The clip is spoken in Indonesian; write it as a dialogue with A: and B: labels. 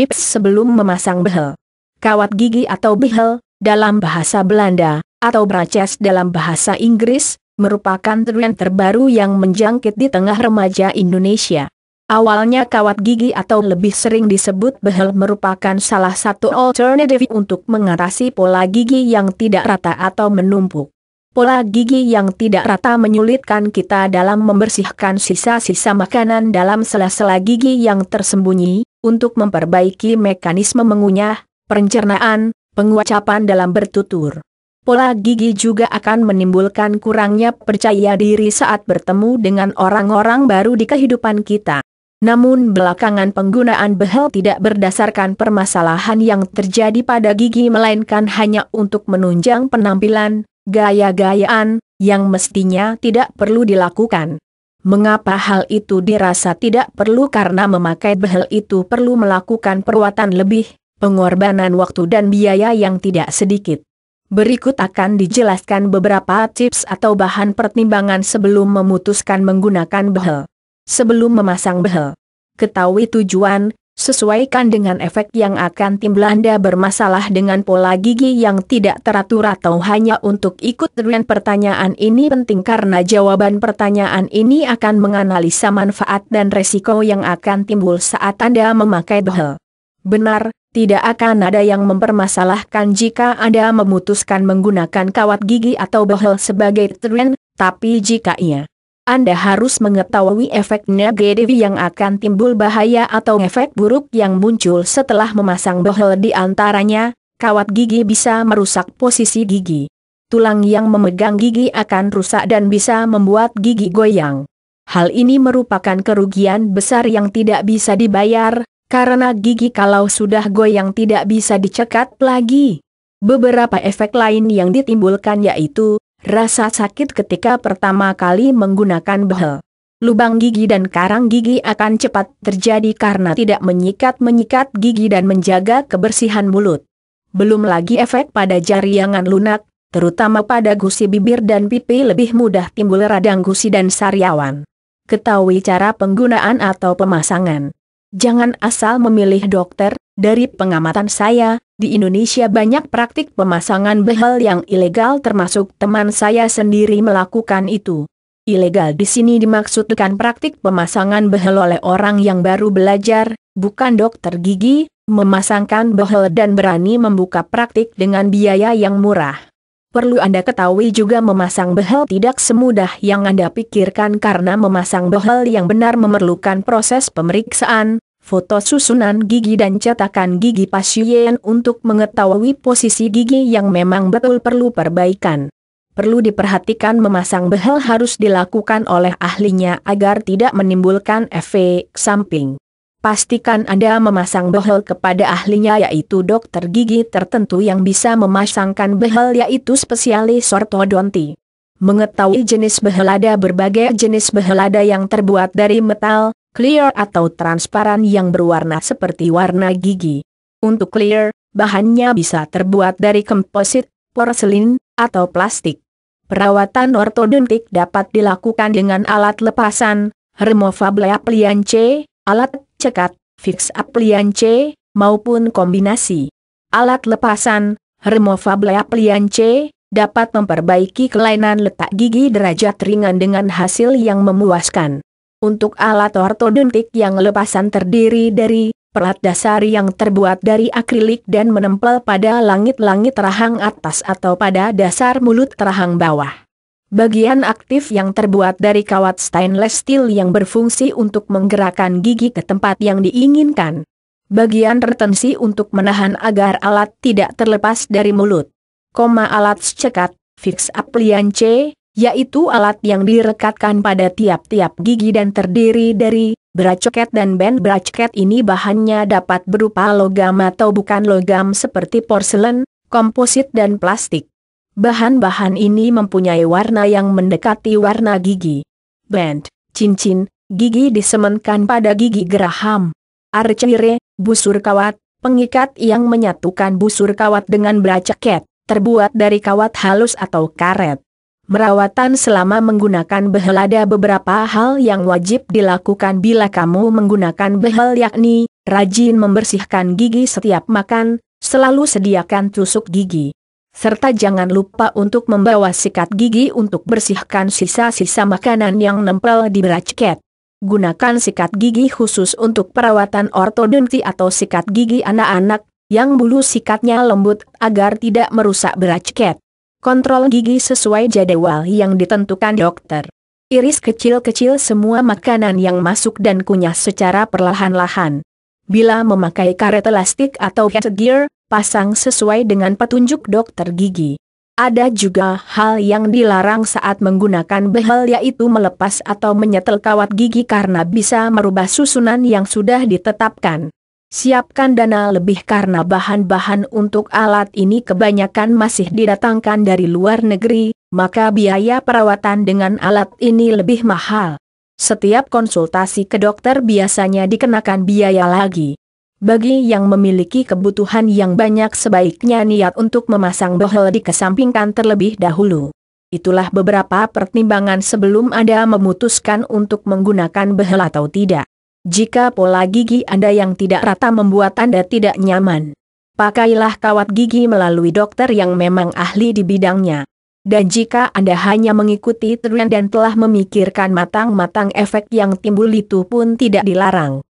A: Tips sebelum memasang behel. Kawat gigi atau behel, dalam bahasa Belanda, atau braces dalam bahasa Inggris, merupakan tren terbaru yang menjangkit di tengah remaja Indonesia. Awalnya kawat gigi atau lebih sering disebut behel merupakan salah satu alternatif untuk mengatasi pola gigi yang tidak rata atau menumpuk. Pola gigi yang tidak rata menyulitkan kita dalam membersihkan sisa-sisa makanan dalam sela-sela gigi yang tersembunyi, untuk memperbaiki mekanisme mengunyah, pencernaan, penguacapan dalam bertutur. Pola gigi juga akan menimbulkan kurangnya percaya diri saat bertemu dengan orang-orang baru di kehidupan kita. Namun belakangan penggunaan behel tidak berdasarkan permasalahan yang terjadi pada gigi melainkan hanya untuk menunjang penampilan, gaya-gayaan, yang mestinya tidak perlu dilakukan. Mengapa hal itu dirasa tidak perlu? Karena memakai behel itu perlu melakukan perawatan lebih, pengorbanan waktu dan biaya yang tidak sedikit. Berikut akan dijelaskan beberapa tips atau bahan pertimbangan sebelum memutuskan menggunakan behel. Sebelum memasang behel, ketahui tujuan, sesuaikan dengan efek yang akan timbul. Anda bermasalah dengan pola gigi yang tidak teratur atau hanya untuk ikut tren? Pertanyaan ini penting karena jawaban pertanyaan ini akan menganalisa manfaat dan resiko yang akan timbul saat Anda memakai behel. Benar, tidak akan ada yang mempermasalahkan jika Anda memutuskan menggunakan kawat gigi atau behel sebagai tren, tapi jika iya, Anda harus mengetahui efek negatif yang akan timbul, bahaya atau efek buruk yang muncul setelah memasang behel. Di antaranya, kawat gigi bisa merusak posisi gigi. Tulang yang memegang gigi akan rusak dan bisa membuat gigi goyang. Hal ini merupakan kerugian besar yang tidak bisa dibayar, karena gigi kalau sudah goyang tidak bisa dicekat lagi. Beberapa efek lain yang ditimbulkan yaitu rasa sakit ketika pertama kali menggunakan behel. Lubang gigi dan karang gigi akan cepat terjadi karena tidak menyikat gigi dan menjaga kebersihan mulut. Belum lagi efek pada jari yang lunak, terutama pada gusi bibir dan pipi lebih mudah timbul radang gusi dan sariawan. Ketahui cara penggunaan atau pemasangan. Jangan asal memilih dokter. Dari pengamatan saya, di Indonesia banyak praktik pemasangan behel yang ilegal, termasuk teman saya sendiri melakukan itu. Ilegal di sini dimaksudkan praktik pemasangan behel oleh orang yang baru belajar, bukan dokter gigi, memasangkan behel dan berani membuka praktik dengan biaya yang murah. Perlu Anda ketahui juga memasang behel tidak semudah yang Anda pikirkan karena memasang behel yang benar memerlukan proses pemeriksaan, foto susunan gigi dan cetakan gigi pasien untuk mengetahui posisi gigi yang memang betul perlu perbaikan. Perlu diperhatikan memasang behel harus dilakukan oleh ahlinya agar tidak menimbulkan efek samping. Pastikan Anda memasang behel kepada ahlinya yaitu dokter gigi tertentu yang bisa memasangkan behel yaitu spesialis ortodonti. Mengetahui jenis behel, ada berbagai jenis behel, ada yang terbuat dari metal, clear atau transparan yang berwarna seperti warna gigi. Untuk clear, bahannya bisa terbuat dari komposit, porselin, atau plastik. Perawatan ortodontik dapat dilakukan dengan alat lepasan, removable appliance, alat cekat, fix appliance, maupun kombinasi. Alat lepasan, removable appliance, dapat memperbaiki kelainan letak gigi derajat ringan dengan hasil yang memuaskan. Untuk alat ortodontik yang lepasan terdiri dari pelat dasar yang terbuat dari akrilik dan menempel pada langit-langit rahang atas atau pada dasar mulut rahang bawah. Bagian aktif yang terbuat dari kawat stainless steel yang berfungsi untuk menggerakkan gigi ke tempat yang diinginkan. Bagian retensi untuk menahan agar alat tidak terlepas dari mulut. Alat cekat, fix appliance, yaitu alat yang direkatkan pada tiap-tiap gigi dan terdiri dari bracket dan band. Bracket ini bahannya dapat berupa logam atau bukan logam seperti porselen, komposit dan plastik. Bahan-bahan ini mempunyai warna yang mendekati warna gigi. Band, cincin, gigi disemenkan pada gigi geraham. Arcire, busur kawat, pengikat yang menyatukan busur kawat dengan bracket, terbuat dari kawat halus atau karet. Merawatan selama menggunakan behel, ada beberapa hal yang wajib dilakukan bila kamu menggunakan behel, yakni Rajin membersihkan gigi setiap makan, selalu sediakan tusuk gigi. Serta jangan lupa untuk membawa sikat gigi untuk bersihkan sisa-sisa makanan yang nempel di bracket. Gunakan sikat gigi khusus untuk perawatan ortodonti atau sikat gigi anak-anak, yang bulu sikatnya lembut agar tidak merusak bracket. Kontrol gigi sesuai jadwal yang ditentukan dokter. Iris kecil-kecil semua makanan yang masuk dan kunyah secara perlahan-lahan. Bila memakai karet elastik atau headgear, pasang sesuai dengan petunjuk dokter gigi. Ada juga hal yang dilarang saat menggunakan behel, yaitu melepas atau menyetel kawat gigi karena bisa merubah susunan yang sudah ditetapkan. Siapkan dana lebih karena bahan-bahan untuk alat ini kebanyakan masih didatangkan dari luar negeri, maka biaya perawatan dengan alat ini lebih mahal. Setiap konsultasi ke dokter biasanya dikenakan biaya lagi. Bagi yang memiliki kebutuhan yang banyak sebaiknya niat untuk memasang behel dikesampingkan terlebih dahulu. Itulah beberapa pertimbangan sebelum Anda memutuskan untuk menggunakan behel atau tidak. Jika pola gigi Anda yang tidak rata membuat Anda tidak nyaman, pakailah kawat gigi melalui dokter yang memang ahli di bidangnya. Dan jika Anda hanya mengikuti tren dan telah memikirkan matang-matang efek yang timbul, itu pun tidak dilarang.